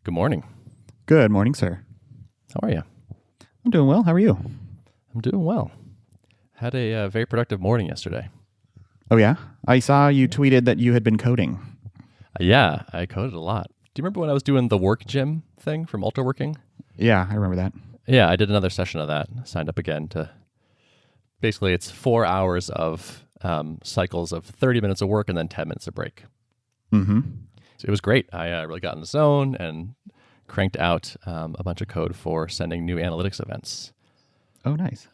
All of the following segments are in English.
Good morning. Good morning, sir. How are you? I'm doing well. How are you? I'm doing well. Had a very productive morning yesterday. Oh, yeah? I saw you tweeted that you had been coding. Yeah, I coded a lot. Do you remember when I was doing the work gym thing from Ultra Working? Yeah, I remember that. Yeah, I did another session of that. Signed up again to... Basically, it's 4 hours of cycles of 30 minutes of work and then 10 minutes of break. Mm-hmm. So it was great. I really got in the zone and cranked out a bunch of code for sending new analytics events. Oh, nice.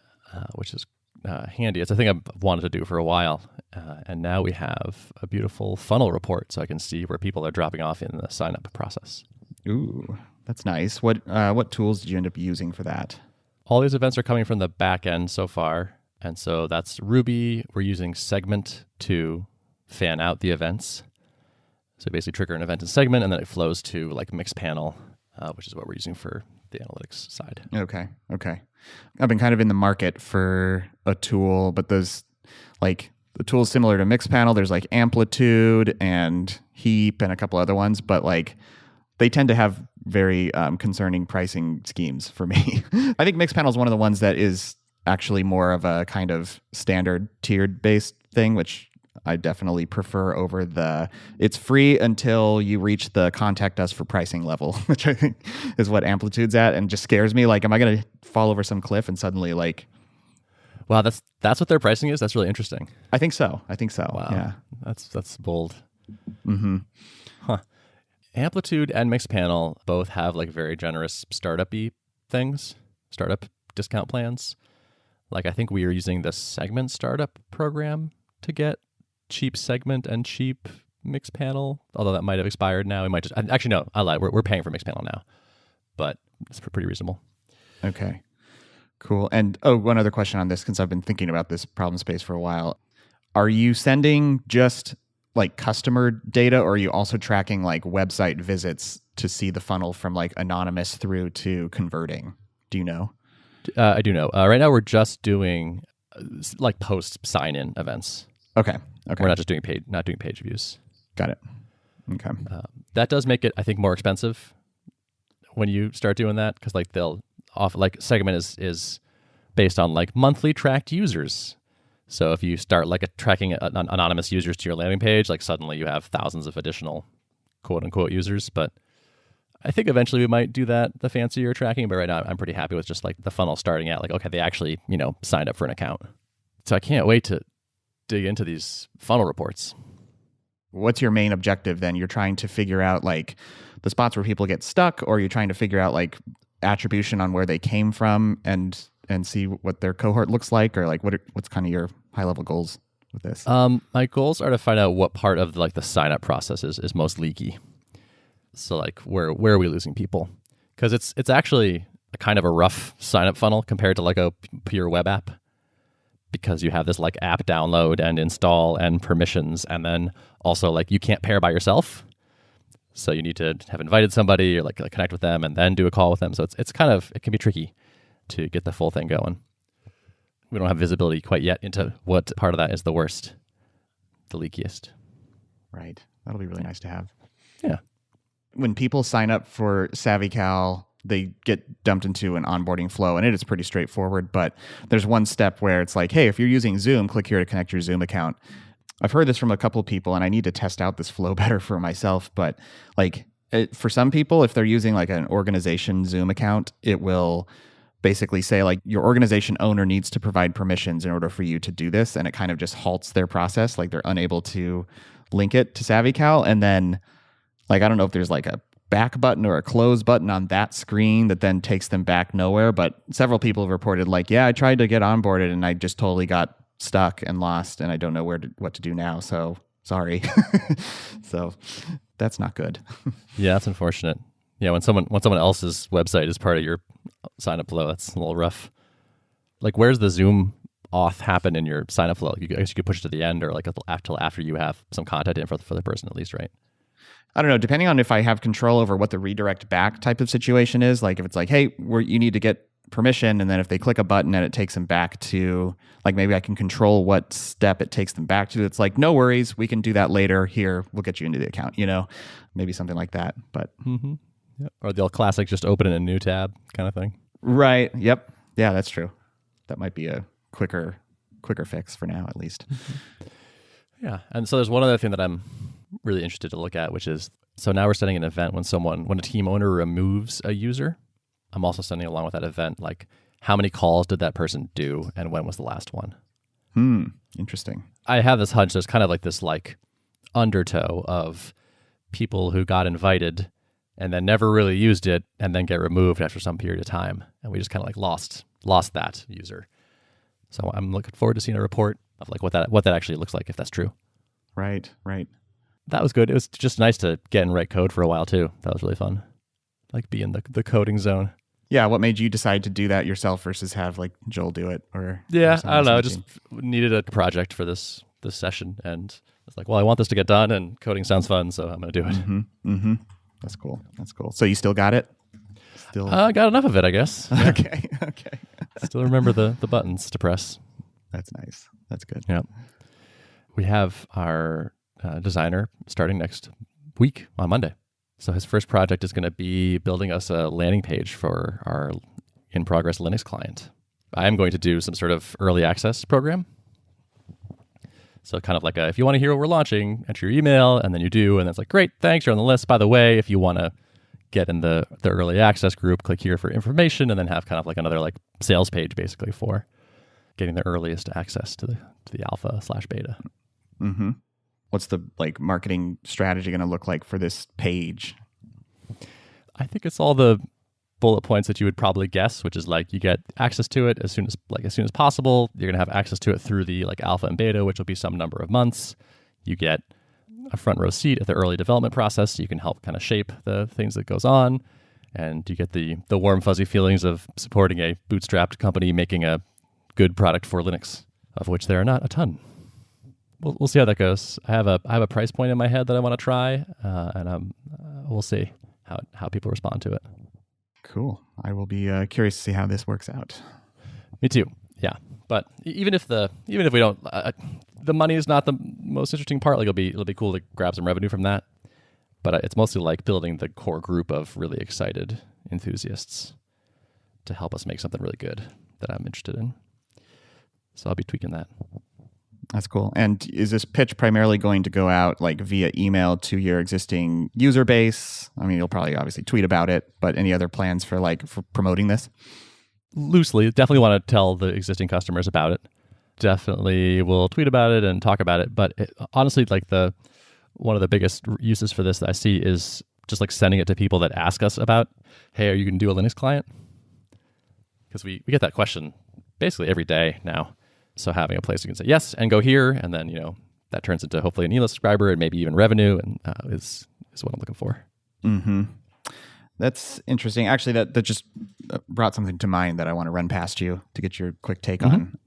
Which is handy. It's a thing I've wanted to do for a while. And now we have a beautiful funnel report so I can see where people are dropping off in the sign-up process. Ooh, that's nice. What tools did you end up using for that? All these events are coming from the back end so far. And so that's Ruby. We're using Segment to fan out the events. So basically trigger an event in Segment, and then it flows to like Mixpanel, which is what we're using for the analytics side. Okay. I've been kind of in the market for a tool, but those like the tools similar to Mixpanel, there's like Amplitude and Heap and a couple other ones, but like they tend to have very concerning pricing schemes for me. I think Mixpanel is one of the ones that is actually more of a kind of standard tiered based thing, which I definitely prefer over the it's free until you reach the contact us for pricing level, which I think is what Amplitude's at, and just scares me. Like, am I going to fall over some cliff and suddenly like... Wow, that's what their pricing is? That's really interesting. I think so. Wow. Yeah. That's bold. Mm-hmm. Huh. Amplitude and Mixpanel both have like very generous startup-y things, startup discount plans. Like I think we are using the Segment startup program to get cheap Segment and cheap Mixpanel, although that might have expired now. We might just... Actually, no, I lied. We're paying for Mixpanel now, but it's pretty reasonable. Okay. Cool. And one other question on this, since I've been thinking about this problem space for a while. Are you sending just like customer data, or are you also tracking like website visits to see the funnel from like anonymous through to converting? Do you know? I do know. Right now we're just doing like post sign-in events. Okay. We're not just doing page views. Got it. Okay. That does make it, I think, more expensive when you start doing that, because like they'll offer like Segment is based on like monthly tracked users. So if you start like tracking anonymous users to your landing page, like suddenly you have thousands of additional quote unquote users. But I think eventually we might do that, the fancier tracking. But right now I'm pretty happy with just like the funnel starting out like, okay, they actually, signed up for an account. So I can't wait to dig into these funnel reports. What's your main objective then? You're trying to figure out like the spots where people get stuck, or you're trying to figure out like attribution on where they came from and see what their cohort looks like, or like what's kind of your high level goals with this? My goals are to find out what part of like the sign up process is most leaky. So like where are we losing people? Because it's actually a kind of a rough sign up funnel compared to like a pure web app, because you have this like app download and install and permissions, and then also like you can't pair by yourself. So you need to have invited somebody or like connect with them and then do a call with them. So it can be tricky to get the full thing going. We don't have visibility quite yet into what part of that is the worst, the leakiest. Right. That'll be really nice to have. Yeah. When people sign up for SavvyCal, they get dumped into an onboarding flow, and it is pretty straightforward. But there's one step where it's like, hey, if you're using Zoom, click here to connect your Zoom account. I've heard this from a couple of people, and I need to test out this flow better for myself. But like for some people, if they're using like an organization Zoom account, it will basically say like your organization owner needs to provide permissions in order for you to do this. And it kind of just halts their process. Like they're unable to link it to SavvyCal. And then like, I don't know if there's like a back button or a close button on that screen that then takes them back nowhere. But several people have reported like, yeah, I tried to get onboarded and I just totally got stuck and lost, and I don't know what to do now. So sorry. So that's not good. Yeah, that's unfortunate. Yeah, when someone else's website is part of your sign up flow, that's a little rough. Like, where's the Zoom auth happen in your sign up flow? I guess you could push it to the end, or like until after you have some content in for the person at least, right? I don't know, depending on if I have control over what the redirect back type of situation is, like if it's like, hey, you need to get permission, and then if they click a button and it takes them back to, like maybe I can control what step it takes them back to. It's like, no worries, we can do that later. Here, we'll get you into the account, maybe something like that. But Yeah. Or the old classic, just open in a new tab kind of thing. Right. Yep. Yeah, that's true. That might be a quicker fix for now, at least. Yeah. And so there's one other thing that I'm really interested to look at, which is, so now we're setting an event when a team owner removes a user. I'm also sending along with that event, like how many calls did that person do and when was the last one? Interesting. I have this hunch there's kind of like this like undertow of people who got invited and then never really used it and then get removed after some period of time. And we just kind of like lost that user. So I'm looking forward to seeing a report of like what that actually looks like, if that's true. Right. That was good. It was just nice to get and write code for a while too. That was really fun. Like be in the coding zone. Yeah. What made you decide to do that yourself versus have like Joel do it? Or I don't know. I just needed a project for this session, and it's like, well, I want this to get done, and coding sounds fun, so I'm going to do it. Mm-hmm. That's cool. So you still got it? I got enough of it, I guess. Yeah. Okay. Still remember the buttons to press. That's nice. That's good. Yeah. We have our designer starting next week on Monday. So his first project is going to be building us a landing page for our in-progress Linux client. I am going to do some sort of early access program. So kind of like if you want to hear what we're launching, enter your email, and then you do, and it's like, great, thanks, you're on the list. By the way, if you want to get in the early access group, click here for information, and then have kind of like another like sales page basically for getting the earliest access to the alpha/beta. Mm-hmm. What's the like marketing strategy going to look like for this page? I think it's all the bullet points that you would probably guess, which is like you get access to it as soon as possible. You're going to have access to it through the like alpha and beta, which will be some number of months. You get a front row seat at the early development process, so you can help kind of shape the things that goes on, and you get the warm fuzzy feelings of supporting a bootstrapped company making a good product for Linux, of which there are not a ton. We'll see how that goes. I have a price point in my head that I want to try, and we'll see how people respond to it. Cool. I will be curious to see how this works out. Me too. Yeah, but even if we don't, the money is not the most interesting part. Like it'll be cool to grab some revenue from that. But it's mostly like building the core group of really excited enthusiasts to help us make something really good that I'm interested in. So I'll be tweaking that. That's cool. And is this pitch primarily going to go out like via email to your existing user base? I mean, you'll probably obviously tweet about it, but any other plans for promoting this? Loosely, definitely want to tell the existing customers about it. Definitely will tweet about it and talk about it. But honestly, like one of the biggest uses for this that I see is just like sending it to people that ask us about, hey, are you going to do a Linux client? Because we get that question basically every day now. So having a place you can say yes and go here, and then that turns into hopefully an email subscriber and maybe even revenue, and is what I'm looking for. Mm-hmm. That's interesting. Actually, that just brought something to mind that I want to run past you to get your quick take on.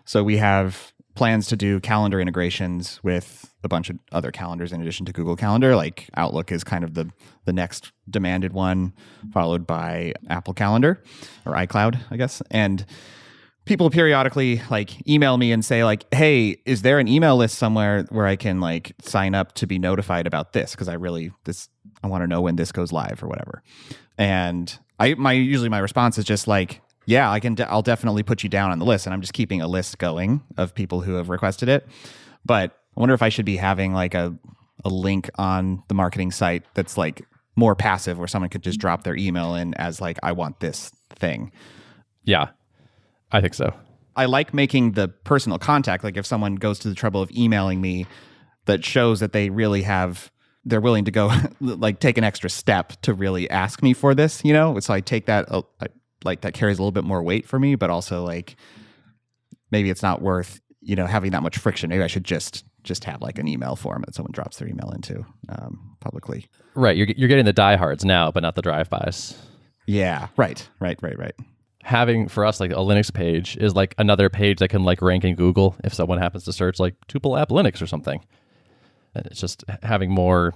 So we have plans to do calendar integrations with a bunch of other calendars in addition to Google Calendar. Like Outlook is kind of the next demanded one, followed by Apple Calendar or iCloud, I guess. And people periodically like email me and say like, hey, is there an email list somewhere where I can like sign up to be notified about this? Because I want to know when this goes live or whatever. And usually my response is just like, yeah, I'll definitely put you down on the list. And I'm just keeping a list going of people who have requested it. But I wonder if I should be having like a link on the marketing site that's like more passive, where someone could just drop their email in as like, I want this thing. Yeah, I think so. I like making the personal contact. Like if someone goes to the trouble of emailing me, that shows that they're willing to go like take an extra step to really ask me for this, So I take that, like that carries a little bit more weight for me, but also like maybe it's not worth, having that much friction. Maybe I should just have like an email form that someone drops their email into publicly. Right. You're getting the diehards now, but not the drive-bys. Yeah. Right. Having for us like a Linux page is like another page that can like rank in Google if someone happens to search like Tuple app Linux or something. And it's just having more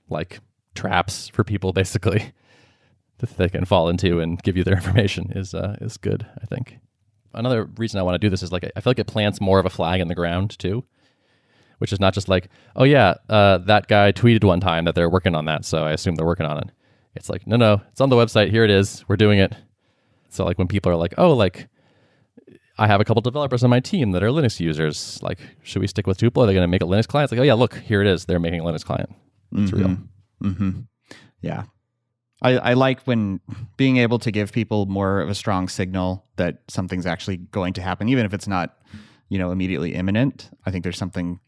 like traps for people basically that they can fall into and give you their information is good, I think. Another reason I want to do this is like I feel like it plants more of a flag in the ground too, which is not just like, oh yeah, that guy tweeted one time that they're working on that, so I assume they're working on it. It's like, no, it's on the website. Here it is. We're doing it. So like when people are like, oh, like I have a couple developers on my team that are Linux users. Like, should we stick with Tuple? Are they going to make a Linux client? It's like, oh yeah, look, here it is. They're making a Linux client. It's real. Mm-hmm. Yeah. I like when being able to give people more of a strong signal that something's actually going to happen, even if it's not, immediately imminent. I think there's something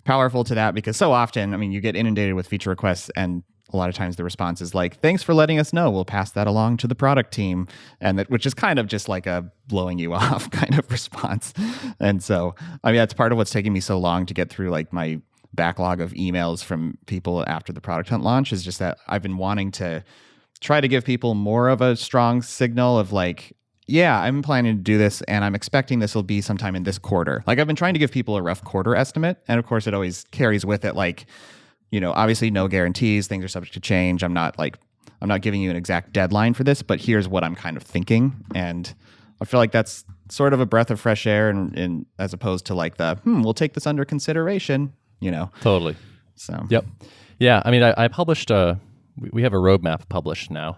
powerful to that because so often, I mean, you get inundated with feature requests and a lot of times the response is like, thanks for letting us know. We'll pass that along to the product team. And which is kind of just like a blowing you off kind of response. And so, I mean, that's part of what's taking me so long to get through like my backlog of emails from people after the product hunt launch is just that I've been wanting to try to give people more of a strong signal of like, yeah, I'm planning to do this and I'm expecting this will be sometime in this quarter. Like I've been trying to give people a rough quarter estimate. And of course it always carries with it like, obviously no guarantees, things are subject to change. I'm not giving you an exact deadline for this, but here's what I'm kind of thinking. And I feel like that's sort of a breath of fresh air and as opposed to like we'll take this under consideration, Totally. So, yep. Yeah. I mean, I published, we have a roadmap published now,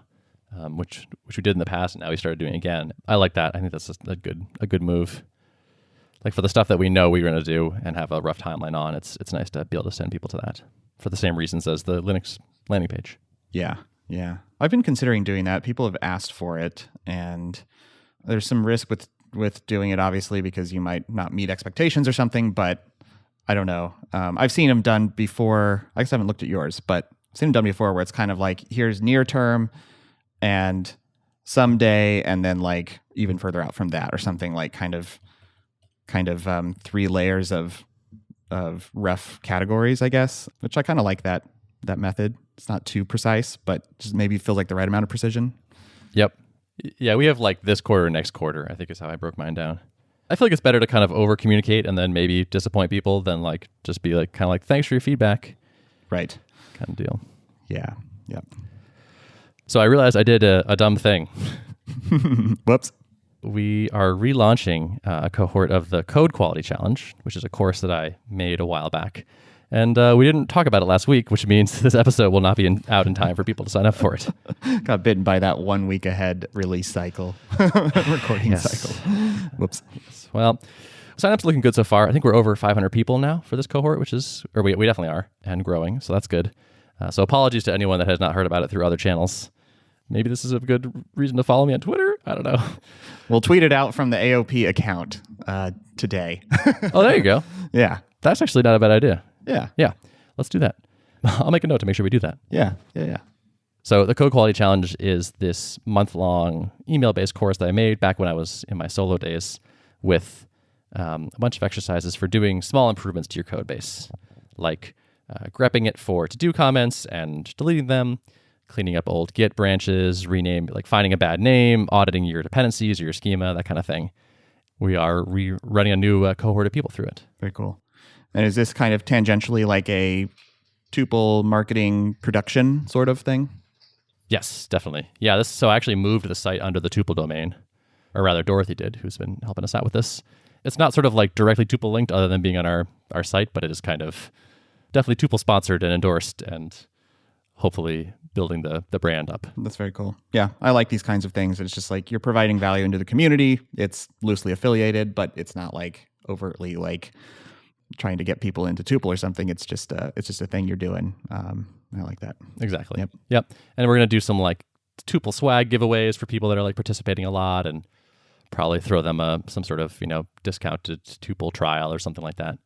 which we did in the past and now we started doing it again. I like that. I think that's a good move. Like for the stuff that we know we're going to do and have a rough timeline on, it's nice to be able to send people to that for the same reasons as the Linux landing page. Yeah. I've been considering doing that. People have asked for it, and there's some risk with doing it, obviously, because you might not meet expectations or something, but I don't know. I've seen them done before. I guess I haven't looked at yours, but I've seen them done before where it's kind of like, here's near term and someday, and then like even further out from that or something like kind of 3 layers of rough categories, I guess, which I kind of like that method. It's not too precise, but just maybe feels like the right amount of precision. Yep. Yeah, we have like this quarter, next quarter, I think is how I broke mine down. I feel like it's better to kind of over communicate and then maybe disappoint people than like just be like kind of like, thanks for your feedback. Right. Kind of deal. Yeah. Yep. So I realized I did a dumb thing. Whoops. We are relaunching a cohort of the Code Quality Challenge, which is a course that I made a while back. And we didn't talk about it last week, which means this episode will not be out in time for people to sign up for it. Got bitten by that 1 week ahead release cycle, recording cycle. Whoops. Yes. Well, sign-up's looking good so far. I think we're over 500 people now for this cohort, we definitely are, and growing, so that's good. So apologies to anyone that has not heard about it through other channels. Maybe this is a good reason to follow me on Twitter. I don't know. We'll tweet it out from the AOP account today. Oh, there you go. Yeah. That's actually not a bad idea. Yeah. Yeah. Let's do that. I'll make a note to make sure we do that. Yeah. So the Code Quality Challenge is this month-long email-based course that I made back when I was in my solo days with a bunch of exercises for doing small improvements to your code base, like grepping it for to-do comments and deleting them, cleaning up old Git branches, like finding a bad name, auditing your dependencies or your schema, that kind of thing. We are running a new cohort of people through it. Very cool. And is this kind of tangentially like a Tuple marketing production sort of thing? Yes, definitely. Yeah, so I actually moved the site under the Tuple domain, or rather Dorothy did, who's been helping us out with this. It's not sort of like directly Tuple linked other than being on our site, but it is kind of definitely Tuple sponsored and endorsed and hopefully building the brand up. That's very cool. Yeah, I like these kinds of things. It's just like you're providing value into the community. It's loosely affiliated, but it's not like overtly like trying to get people into Tuple or something. It's just a thing you're doing. I like that. Exactly. Yep. And we're going to do some like Tuple swag giveaways for people that are like participating a lot and probably throw them some sort of, discounted Tuple trial or something like that.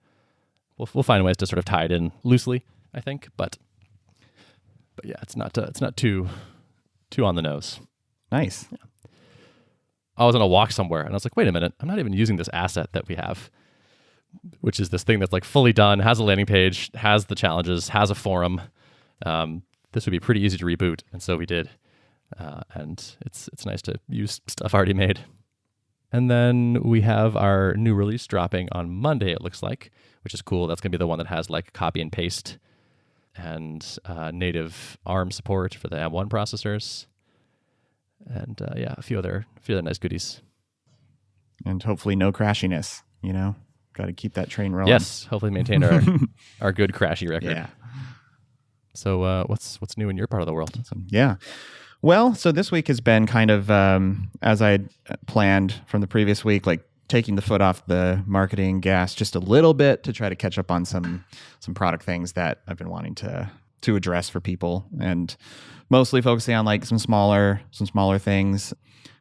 We'll find ways to sort of tie it in loosely, I think, but yeah, it's not too on the nose. Nice. Yeah. I was on a walk somewhere and I was like, wait a minute, I'm not even using this asset that we have, which is this thing that's like fully done, has a landing page, has the challenges, has a forum. This would be pretty easy to reboot, and so we did. And it's nice to use stuff already made. And then we have our new release dropping on Monday, it looks like, which is cool. That's going to be the one that has like copy and paste and native ARM support for the M1 processors. And a few other nice goodies. And hopefully no crashiness, Got to keep that train rolling. Yes, hopefully maintain our good crashy record. Yeah. So what's new in your part of the world? Yeah. Well, so this week has been kind of, as I had planned from the previous week, like taking the foot off the marketing gas just a little bit to try to catch up on some product things that I've been wanting to address for people, and mostly focusing on like some smaller things.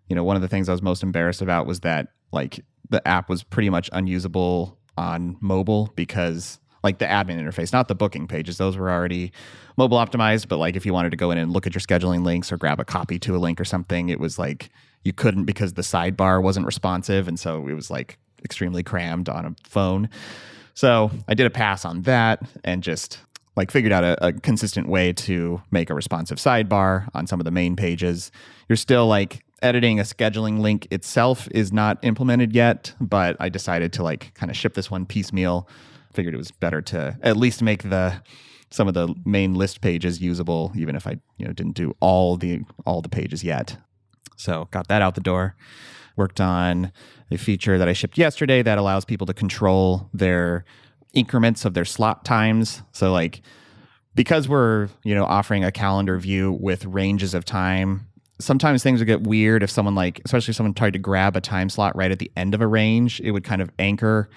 One of the things I was most embarrassed about was that like the app was pretty much unusable on mobile because like the admin interface, not the booking pages, those were already mobile optimized. But like if you wanted to go in and look at your scheduling links or grab a copy to a link or something, it was like you couldn't because the sidebar wasn't responsive. And so it was like extremely crammed on a phone. So I did a pass on that and just like figured out a consistent way to make a responsive sidebar on some of the main pages. You're still like editing a scheduling link itself is not implemented yet, but I decided to like kind of ship this one piecemeal. Figured it was better to at least make some of the main list pages usable, even if I didn't do all the pages yet. So got that out the door. Worked on a feature that I shipped yesterday that allows people to control their increments of their slot times. So like because we're offering a calendar view with ranges of time, sometimes things would get weird if someone especially if someone tried to grab a time slot right at the end of a range, it would kind of anchor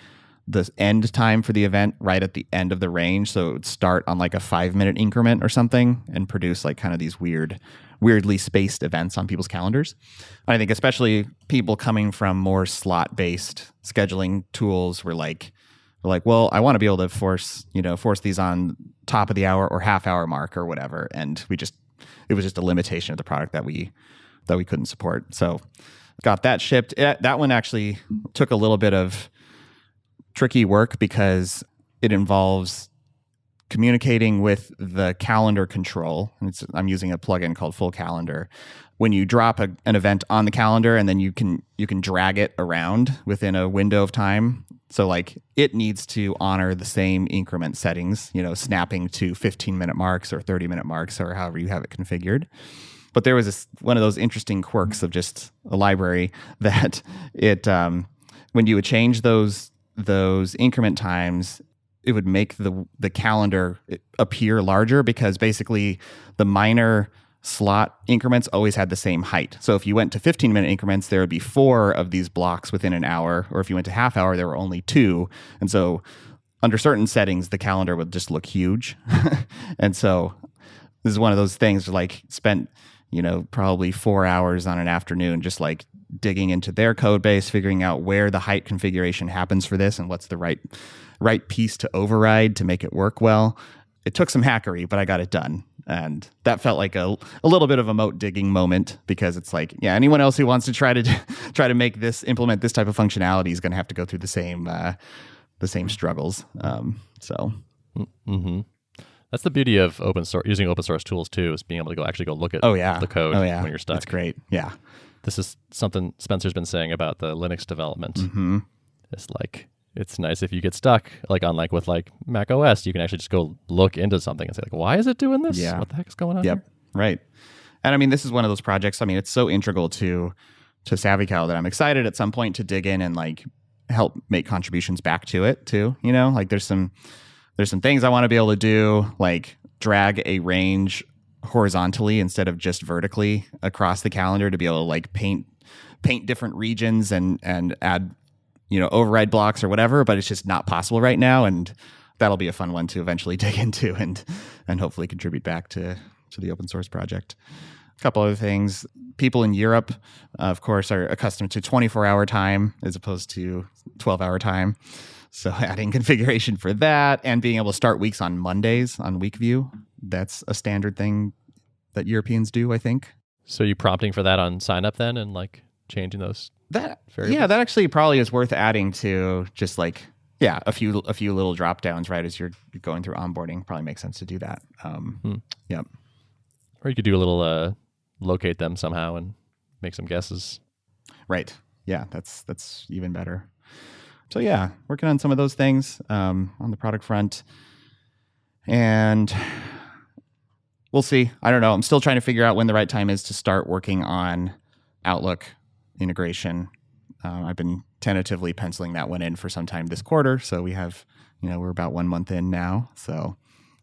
the end time for the event right at the end of the range. So it would start on like a 5-minute increment or something and produce like kind of these weirdly spaced events on people's calendars. I think especially people coming from more slot-based scheduling tools were like, well, I want to be able to force these on top of the hour or half hour mark or whatever. And it was just a limitation of the product that we couldn't support. So got that shipped. That one actually took a little bit of tricky work because it involves communicating with the calendar control. And I'm using a plugin called Full Calendar. When you drop an event on the calendar and then you can drag it around within a window of time. So like it needs to honor the same increment settings, snapping to 15-minute marks or 30-minute marks or however you have it configured. But there was one of those interesting quirks of just a library that it when you would change those increment times, it would make the calendar appear larger because basically the minor slot increments always had the same height. So if you went to 15-minute increments, there would be 4 of these blocks within an hour, or if you went to half hour, there were only 2. And so under certain settings, the calendar would just look huge. And so this is one of those things like spent, probably 4 hours on an afternoon just like digging into their code base, figuring out where the height configuration happens for this and what's the right piece to override to make it work well. It took some hackery, but I got it done. And that felt like a little bit of a moat digging moment because it's like, yeah, anyone else who wants to try to implement this type of functionality is going to have to go through the same struggles. Mm-hmm. That's the beauty of using open source tools too, is being able to actually go look at the code when you're stuck. That's great. Yeah. This is something Spencer's been saying about the Linux development. Mm-hmm. It's like, it's nice if you get stuck, with Mac OS, you can actually just go look into something and say like, why is it doing this? Yeah. What the heck is going on? Yep. Here? Right. And I mean, this is one of those projects. I mean, it's so integral to SavvyCal that I'm excited at some point to dig in and like help make contributions back to it too. There's some things I want to be able to do, like drag a range horizontally instead of just vertically across the calendar to be able to like paint different regions and add override blocks or whatever, but it's just not possible right now. And that'll be a fun one to eventually dig into and hopefully contribute back to the open source project. A couple other things. People in Europe, of course, are accustomed to 24-hour time as opposed to 12-hour time. So adding configuration for that and being able to start weeks on Mondays on Week View. That's a standard thing that Europeans do, I think. So you prompting for that on sign up then and like changing those? That actually probably is worth adding to just like, a few little drop downs right as you're going through onboarding. Probably makes sense to do that. Yep. Or you could do a little locate them somehow and make some guesses. Right. Yeah, that's even better. So yeah, working on some of those things on the product front. And we'll see. I don't know. I'm still trying to figure out when the right time is to start working on Outlook integration. I've been tentatively penciling that one in for some time this quarter. So we have, we're about 1 month in now. So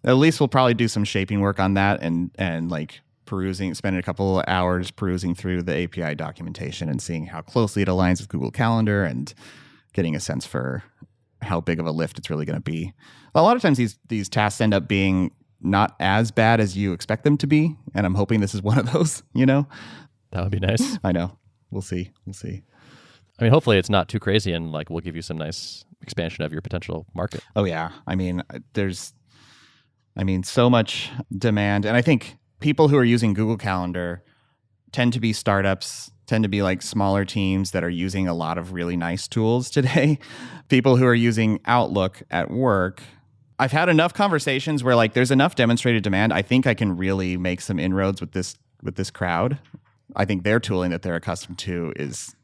At least we'll probably do some shaping work on that and like spending a couple of hours perusing through the API documentation and seeing how closely it aligns with Google Calendar and getting a sense for how big of a lift it's really going to be. A lot of times these tasks end up being not as bad as you expect them to be, and I'm hoping this is one of those, That would be nice. I know. We'll see. I mean, hopefully it's not too crazy and like we'll give you some nice expansion of your potential market. Oh yeah. I mean, there's so much demand, and I think people who are using Google Calendar tend to be startups, tend to be like smaller teams that are using a lot of really nice tools today. People who are using Outlook at work, I've had enough conversations where like there's enough demonstrated demand. I think I can really make some inroads with this crowd. I think their tooling that they're accustomed to is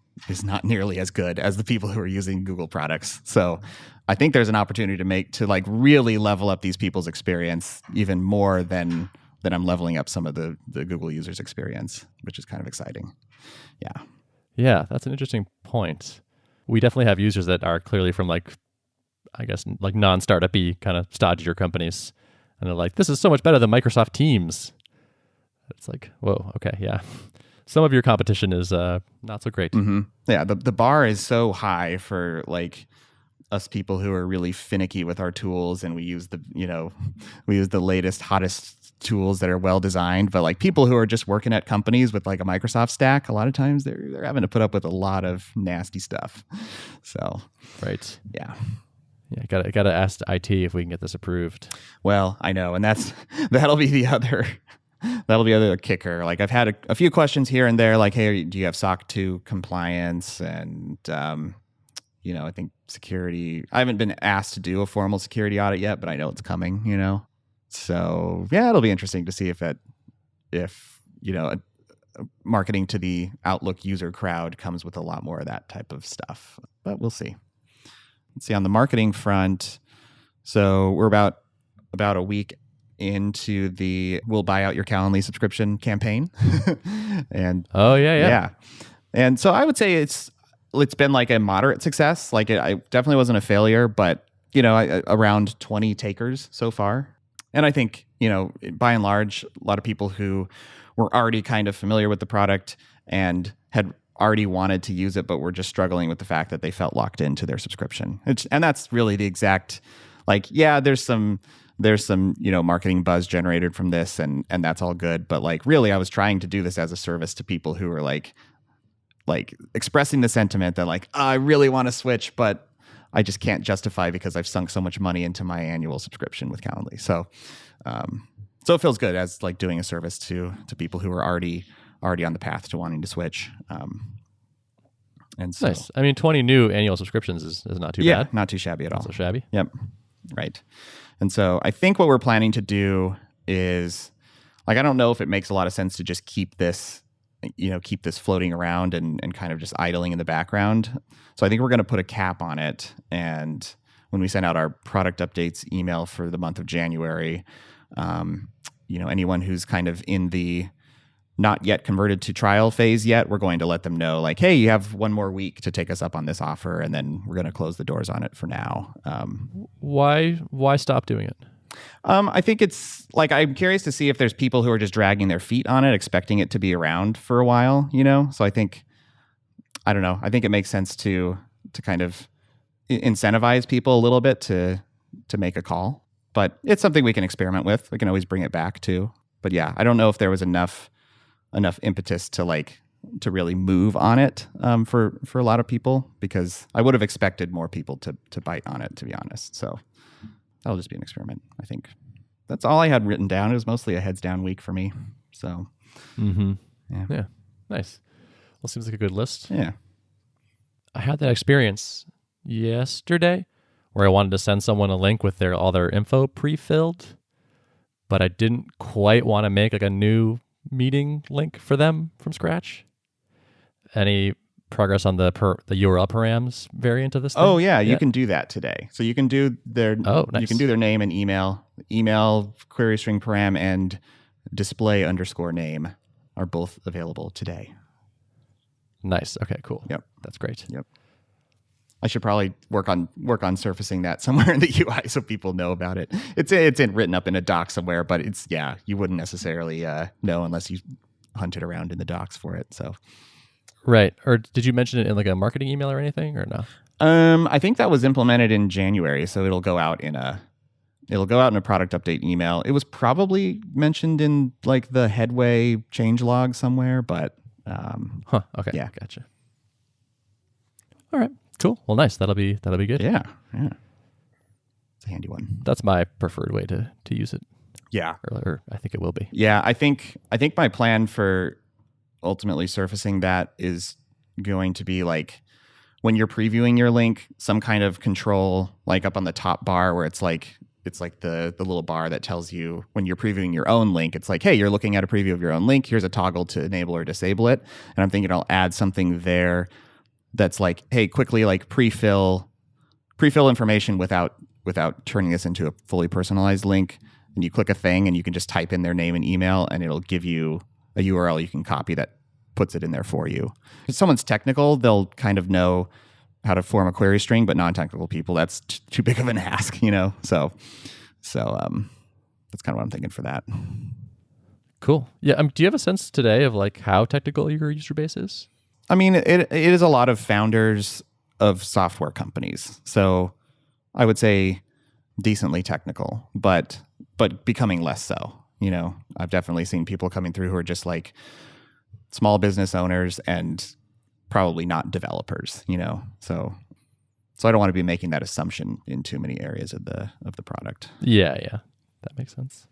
not nearly as good as the people who are using Google products. So I think there's an opportunity to like really level up these people's experience even more than I'm leveling up some of the Google users' experience, which is kind of exciting. Yeah. Yeah, that's an interesting point. We definitely have users that are clearly from like, I guess, like non-startup-y kind of stodgier companies. And they're like, this is so much better than Microsoft Teams. It's like, whoa, okay, yeah. Some of your competition is not so great. Mm-hmm. Yeah, the bar is so high for like us people who are really finicky with our tools, and we use the latest, hottest tools that are well designed. But like people who are just working at companies with like a Microsoft stack, a lot of times they're having to put up with a lot of nasty stuff. So right, yeah. Yeah, gotta ask IT if we can get this approved. Well, I know, and that'll be the other kicker. Like I've had a few questions here and there, like, hey, do you have SOC 2 compliance? And I think security. I haven't been asked to do a formal security audit yet, but I know it's coming. So yeah, it'll be interesting to see if marketing to the Outlook user crowd comes with a lot more of that type of stuff. But we'll see. Let's see on the marketing front. So we're about a week into the "We'll Buy Out Your Calendly" subscription campaign. And yeah. And so I would say it's been like a moderate success. Like I definitely wasn't a failure, but around 20 takers so far. And I think, by and large, a lot of people who were already kind of familiar with the product and had already wanted to use it, but were just struggling with the fact that they felt locked into their subscription. And that's really the exact, like, yeah, there's some marketing buzz generated from this, and that's all good. But like, really, I was trying to do this as a service to people who were like expressing the sentiment that like, I really want to switch, but I just can't justify because I've sunk so much money into my annual subscription with Calendly. So it feels good as like doing a service to people who are already on the path to wanting to switch. And so, nice. I mean, 20 new annual subscriptions is not too bad. Yeah, not too shabby at all. Not so shabby. Yep. Right. And so I think what we're planning to do is, like, I don't know if it makes a lot of sense to just keep this floating around and kind of just idling in the background. So I think we're going to put a cap on it. And when we send out our product updates email for the month of January, anyone who's kind of in the not yet converted to trial phase yet, we're going to let them know, like, hey, you have one more week to take us up on this offer, and then we're going to close the doors on it for now. Why stop doing it? I think it's like, I'm curious to see if there's people who are just dragging their feet on it, expecting it to be around for a while, So I think it makes sense to kind of incentivize people a little bit to make a call, but it's something we can experiment with. We can always bring it back too. But yeah, I don't know if there was enough impetus to really move on it for a lot of people, because I would have expected more people to bite on it, to be honest. So that'll just be an experiment. I think that's all I had written down. It was mostly a heads down week for me. So yeah, nice. Well, seems like a good list. Yeah. I had that experience yesterday where I wanted to send someone a link with all their info pre-filled, but I didn't quite want to make like a new meeting link for them from scratch. Any progress on the URL params variant of this thing? Oh yeah, you can do that today. So you can do their nice. You can do their name and email query string param and display_name are both available today. Nice. Okay, cool. Yep. That's great. Yep. I should probably work on surfacing that somewhere in the UI so people know about it. It's written up in a doc somewhere, but you wouldn't necessarily know unless you hunted around in the docs for it. So Right. Or did you mention it in like a marketing email or anything, or no? I think that was implemented in January, so it'll go out in a product update email. It was probably mentioned in like the Headway change log somewhere, but Okay. Yeah. Gotcha. All right. Cool. Well, nice. That'll be good. Yeah. It's a handy one. That's my preferred way to use it. Yeah. Or I think it will be. Yeah, I think my plan for ultimately surfacing that is going to be like when you're previewing your link, some kind of control like up on the top bar where it's like the little bar that tells you when you're previewing your own link, it's like, hey, you're looking at a preview of your own link. Here's a toggle to enable or disable it. And I'm thinking I'll add something there that's like, hey, quickly like pre-fill information without turning this into a fully personalized link. And you click a thing and you can just type in their name and email and it'll give you a URL you can copy that puts it in there for you. If someone's technical, they'll kind of know how to form a query string, but non-technical people, that's too big of an ask, you know? So that's kind of what I'm thinking for that. Cool. Yeah. Do you have a sense today of like how technical your user base is? I mean, it is a lot of founders of software companies. So I would say decently technical, but becoming less so. You know, I've definitely seen people coming through who are just like small business owners and probably not developers, you know. So I don't want to be making that assumption in too many areas of the product. Yeah. That makes sense.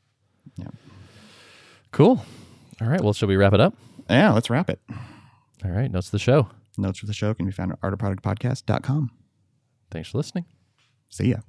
Yeah. Cool. All right. Well, shall we wrap it up? Yeah, let's wrap it. All right. Notes for the show. Notes for the show can be found at artofproductpodcast.com. Thanks for listening. See ya.